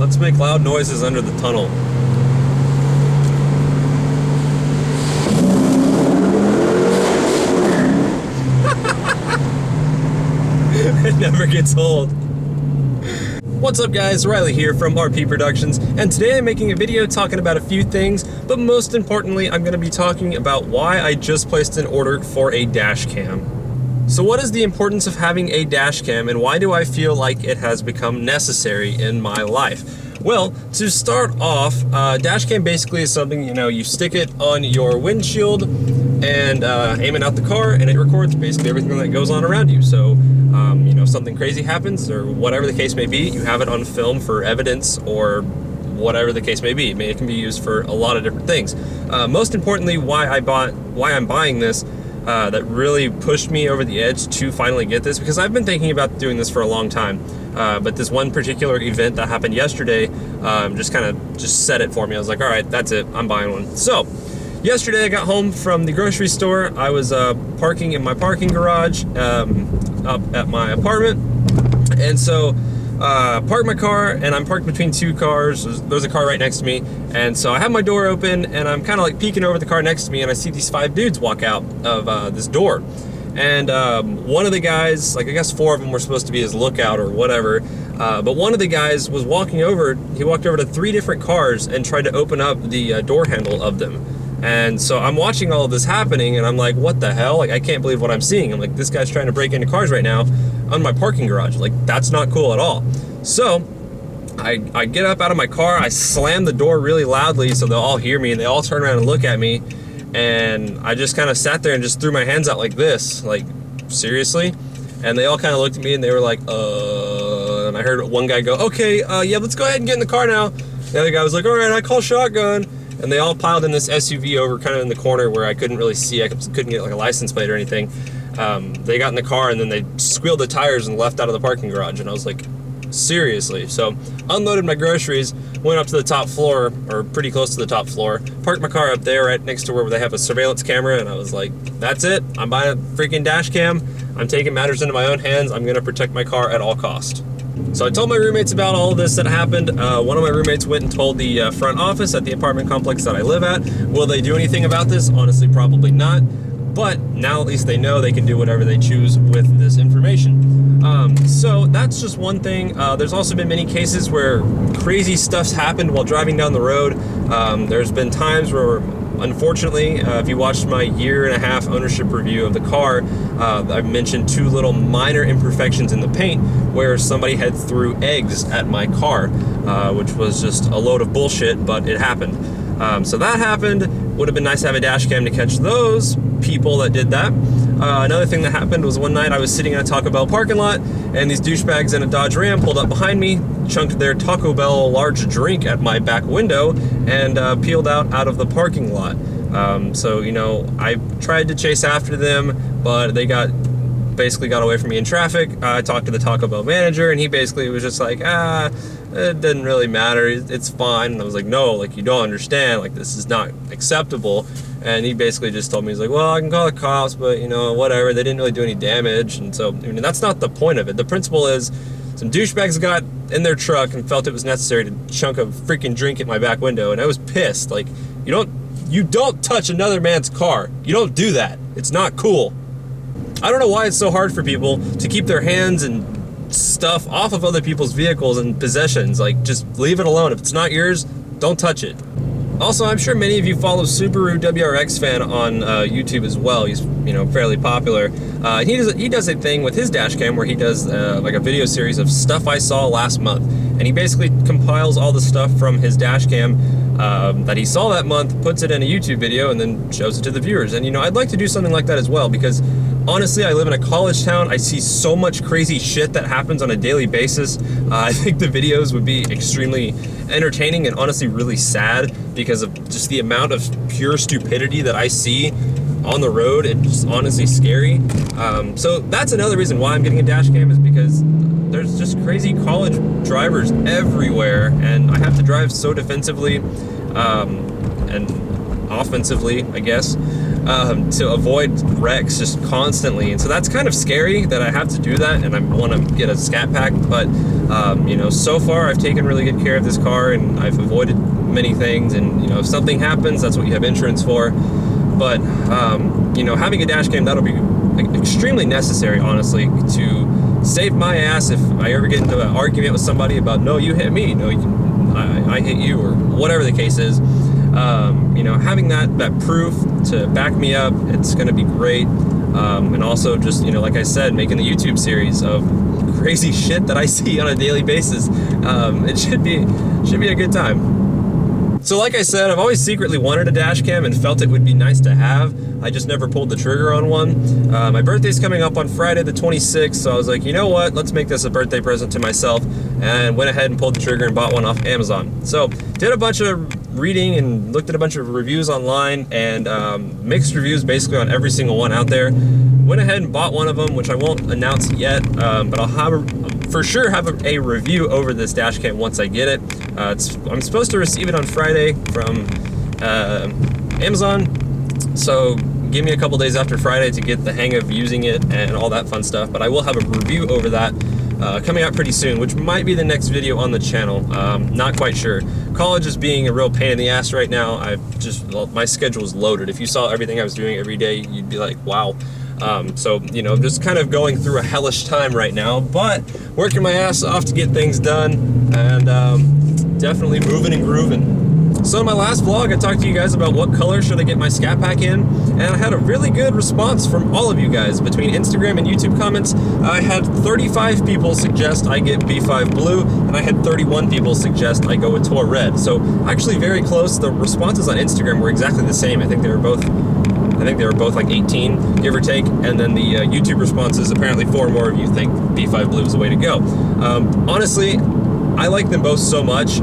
Let's make loud noises under the tunnel. It never gets old. What's up guys, Riley here from RP Productions, and today I'm making a video talking about a few things, but most importantly I'm going to be talking about why I just placed an order for a dash cam. So what is the importance of having a dash cam, and why do I feel like it has become necessary in my life? Well, to start off, dash cam basically is something, you stick it on your windshield and aim it out the car, and it records basically everything that goes on around you. So, something crazy happens, or whatever the case may be, you have it on film for evidence, or whatever the case may be. It can be used for a lot of different things. Most importantly, why I'm buying this, that really pushed me over the edge to finally get this, because I've been thinking about doing this for a long time. But this one particular event that happened yesterday just set it for me. I was like, all right, that's it, I'm buying one. So yesterday I got home from the grocery store. I was parking in my parking garage up at my apartment, and so parked my car, and I'm parked between two cars. There's a car right next to me, and so I have my door open, and I'm kind of like peeking over the car next to me, and I see these 5 dudes walk out of this door. And one of the guys, like I guess 4 of them were supposed to be his lookout or whatever, but one of the guys was walking over, he walked over to 3 different cars and tried to open up the door handle of them. And so I'm watching all of this happening, and I'm like, what the hell? Like, I can't believe what I'm seeing. I'm like, this guy's trying to break into cars right now on my parking garage. Like, that's not cool at all. So I get up out of my car, I slam the door really loudly so they'll all hear me, and they all turn around and look at me. And I just kind of sat there and just threw my hands out like this, like, seriously? And they all kind of looked at me and they were like, and I heard one guy go, okay, yeah, let's go ahead and get in the car now. The other guy was like, all right, I call shotgun. And they all piled in this SUV over kind of in the corner where I couldn't really see, I couldn't get like a license plate or anything. They got in the car and then they squealed the tires and left out of the parking garage. And I was like, seriously? So unloaded my groceries, went up to the top floor, or pretty close to the top floor, parked my car up there right next to where they have a surveillance camera, and I was like, that's it, I'm buying a freaking dash cam, I'm taking matters into my own hands, I'm gonna protect my car at all costs. So I told my roommates about all of this that happened. One of my roommates went and told the front office at the apartment complex that I live at. Will they do anything about this? Honestly, probably not. But now at least they know they can do whatever they choose with this information. So that's just one thing. There's also been many cases where crazy stuff's happened while driving down the road. There's been times where, unfortunately, if you watched my 1.5-year ownership review of the car, I've mentioned 2 little minor imperfections in the paint where somebody had threw eggs at my car, which was just a load of bullshit, but it happened. So that happened. Would have been nice to have a dash cam to catch those people that did that. Another thing that happened was one night I was sitting in a Taco Bell parking lot, and these douchebags in a Dodge Ram pulled up behind me, chunked their Taco Bell large drink at my back window, and peeled out of the parking lot. So, I tried to chase after them, but they basically got away from me in traffic. I talked to the Taco Bell manager, and he basically was just like, it didn't really matter, it's fine. And I was like, no, like, you don't understand, like, this is not acceptable. And he basically just told me, he's like, well, I can call the cops, but, whatever, they didn't really do any damage. And so, that's not the point of it. The principle is, some douchebags got in their truck and felt it was necessary to chunk a freaking drink at my back window, and I was pissed. Like, you don't touch another man's car. You don't do that. It's not cool. I don't know why it's so hard for people to keep their hands and stuff off of other people's vehicles and possessions. Like, just leave it alone. If it's not yours, don't touch it. Also, I'm sure many of you follow Subaru WRX Fan on YouTube as well. He's, fairly popular. He does a thing with his dash cam where he does like a video series of stuff I saw last month. And he basically compiles all the stuff from his dash cam that he saw that month, puts it in a YouTube video, and then shows it to the viewers. And, I'd like to do something like that as well, because honestly, I live in a college town. I see so much crazy shit that happens on a daily basis. I think the videos would be extremely entertaining and honestly really sad because of just the amount of pure stupidity that I see on the road. It's just honestly scary. So that's another reason why I'm getting a dash cam, is because there's just crazy college drivers everywhere, and I have to drive so defensively and offensively, I guess. to avoid wrecks just constantly. And so that's kind of scary that I have to do that, and I want to get a Scat Pack. But you know, so far I've taken really good care of this car, and I've avoided many things. And you know, if something happens, that's what you have insurance for. But you know, having a dash cam, that'll be extremely necessary, honestly, to save my ass if I ever get into an argument with somebody about, no, you hit me, no, I hit you, or whatever the case is. You know, having that proof to back me up, it's going to be great. And also just, you know, like I said, making the YouTube series of crazy shit that I see on a daily basis. It should be a good time. So like I said, I've always secretly wanted a dash cam and felt it would be nice to have. I just never pulled the trigger on one. My birthday's coming up on Friday the 26th, so I was like, you know what, let's make this a birthday present to myself, and went ahead and pulled the trigger and bought one off Amazon. So did a bunch of reading and looked at a bunch of reviews online, and mixed reviews basically on every single one out there. Went ahead and bought one of them, which I won't announce yet, but I'll for sure have a review over this dash cam once I get it. I'm supposed to receive it on Friday from Amazon, so give me a couple days after Friday to get the hang of using it and all that fun stuff. But I will have a review over that coming out pretty soon, which might be the next video on the channel. Not quite sure. College is being a real pain in the ass right now. My schedule is loaded. If you saw everything I was doing every day, you'd be like, wow. So, you know, just kind of going through a hellish time right now, but working my ass off to get things done, and definitely moving and grooving. So in my last vlog, I talked to you guys about what color should I get my Scat Pack in, and I had a really good response from all of you guys. Between Instagram and YouTube comments, I had 35 people suggest I get B5 blue, and I had 31 people suggest I go with Tour Red. So actually very close. The responses on Instagram were exactly the same. I think they were both like 18, give or take, and then the YouTube responses, apparently 4 more of you think B5 blue is the way to go. Honestly, I like them both so much.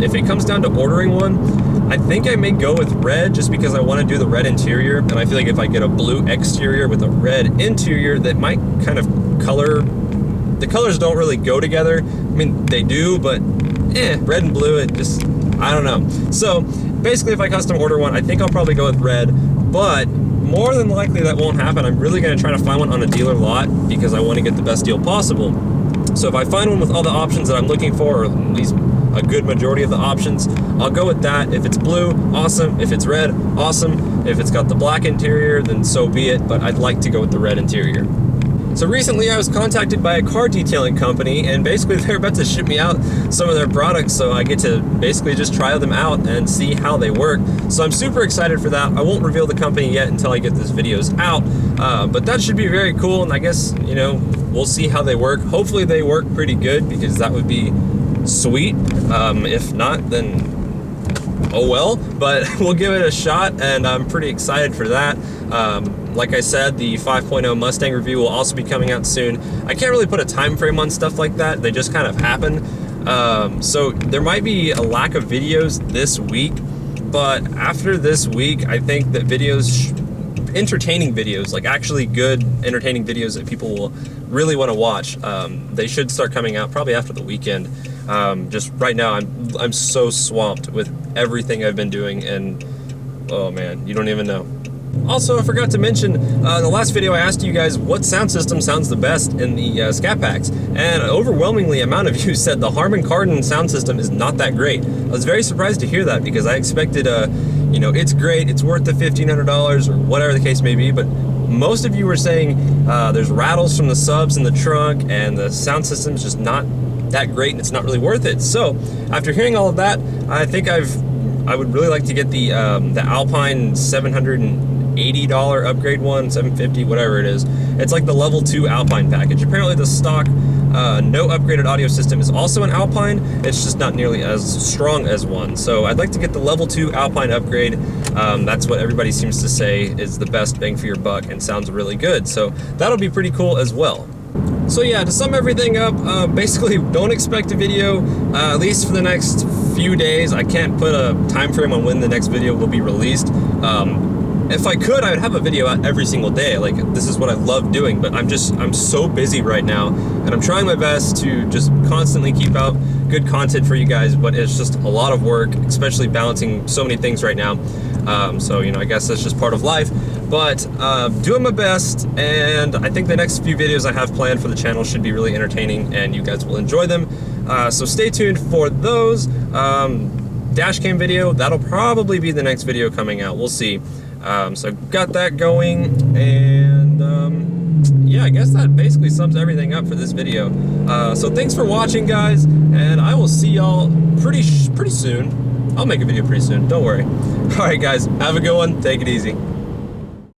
If it comes down to ordering one, I think I may go with red just because I want to do the red interior, and I feel like if I get a blue exterior with a red interior, that might kind of the colors don't really go together. I mean, they do, but red and blue, it just, I don't know. So basically, if I custom order one, I think I'll probably go with red. But more than likely that won't happen. I'm really going to try to find one on a dealer lot because I want to get the best deal possible. So if I find one with all the options that I'm looking for, or at least a good majority of the options, I'll go with that. If it's blue, awesome. If it's red, awesome. If it's got the black interior, then so be it, but I'd like to go with the red interior. So recently I was contacted by a car detailing company, and basically they're about to ship me out some of their products, so I get to basically just try them out and see how they work. So I'm super excited for that. I won't reveal the company yet until I get these videos out, but that should be very cool, and I guess, you know, we'll see how they work. Hopefully they work pretty good, because that would be sweet. If not, then oh well, but we'll give it a shot, and I'm pretty excited for that. Like I said, the 5.0 Mustang review will also be coming out soon. I can't really put a time frame on stuff like that. They just kind of happen. So there might be a lack of videos this week, but after this week, I think that entertaining videos, like actually good entertaining videos that people will really want to watch, they should start coming out probably after the weekend. Just right now, I'm so swamped with everything I've been doing, and oh man, you don't even know. Also, I forgot to mention, in the last video I asked you guys what sound system sounds the best in the Scat Packs, and overwhelmingly amount of you said the Harman Kardon sound system is not that great. I was very surprised to hear that, because I expected, you know, it's great, it's worth the $1,500 or whatever the case may be, but most of you were saying there's rattles from the subs in the trunk, and the sound system's just not that great, and it's not really worth it. So after hearing all of that, I think I would really like to get the Alpine $780 upgrade one, $750, whatever it is. It's like the level 2 Alpine package. Apparently the stock no upgraded audio system is also an Alpine. It's just not nearly as strong as one. So I'd like to get the level 2 Alpine upgrade. That's what everybody seems to say is the best bang for your buck and sounds really good. So that'll be pretty cool as well. So yeah, to sum everything up, basically don't expect a video, at least for the next few days. I can't put a time frame on when the next video will be released. if I could, I would have a video out every single day. Like, this is what I love doing, but I'm so busy right now, and I'm trying my best to just constantly keep out good content for you guys, but it's just a lot of work, especially balancing so many things right now. So, you know, I guess that's just part of life, but doing my best, and I think the next few videos I have planned for the channel should be really entertaining, and you guys will enjoy them. So stay tuned for those. Dashcam video, that'll probably be the next video coming out. We'll see. So got that going, and yeah, I guess that basically sums everything up for this video. So thanks for watching, guys, and I will see y'all pretty soon. I'll make a video pretty soon, don't worry. All right, guys, have a good one. Take it easy.